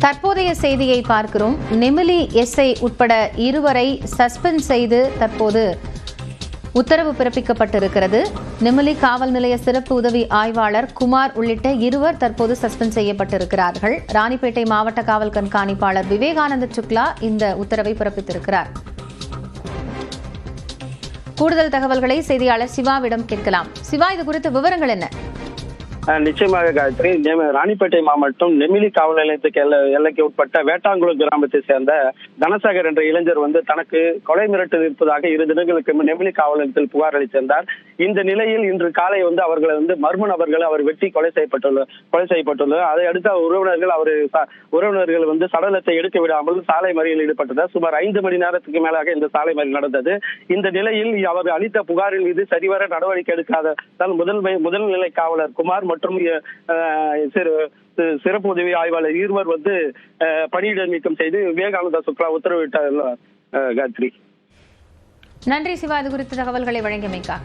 தற்போதைய செய்தியை பார்க்கிறோம். நெமிலி எஸ்ஐ உட்பட இருவரை சஸ்பெண்ட் செய்து தற்போது உத்தரவு பிறப்பிக்கப்பட்டிருக்கிறது. நெமிலி காவல் நிலைய சிறப்பு உதவி ஆய்வாளர் குமார் உள்ளிட்ட இருவர் தற்போது சஸ்பெண்ட் செய்யப்பட்டிருக்கிறார்கள். ராணிப்பேட்டை மாவட்ட காவல் கண்காணிப்பாளர் விவேகானந்த சுக்லா இந்த உத்தரவை பிறப்பித்திருக்கிறார். கூடுதல் தகவல்களை செய்தியாளர் சிவாவிடம் கேட்கலாம். சிவா, இது குறித்த விவரங்கள் என்ன? நிச்சயமாக காயத்ரி, ராணிப்பேட்டை மாவட்டம் நெமிலி காவல் நிலையத்துக்கு எல்லைக்கு உட்பட்ட வேட்டாங்குளம் கிராமத்தை சேர்ந்த தனசாகர் என்ற இளைஞர் தனக்கு கொலை மிரட்டல் இருப்பதாக 2 தினங்களுக்கு நெமிலி காவல் நிலையத்தில் புகார் அளித்திருந்தார். இந்த நிலையில் இன்று காலை அவர்களை மர்ம நபர்கள் அவர் வெட்டி கொலை செய்யப்பட்டுள்ளனர். அதை அடுத்து உறவினர்கள் சடலத்தை எடுக்க விடாமல் சாலை மறியலில் ஈடுபட்டனர். சுமார் 5 மணி நேரத்துக்கு மேலாக இந்த சாலை மறியல் நடந்தது. இந்த நிலையில் அவர் அளித்த புகாரின் மீது சரிவர நடவடிக்கை எடுக்காத முதல்நிலை காவலர் குமார் மற்றும் சிறப்பு உதவி ஆய்வாளர் இருவர் பணியிட நீக்கம் செய்து விவேகானந்தா சுக்லா உத்தரவிட்டார். காயத்ரி, நன்றி சிவா, இது குறித்த தகவல்களை வழங்கியமைக்காக.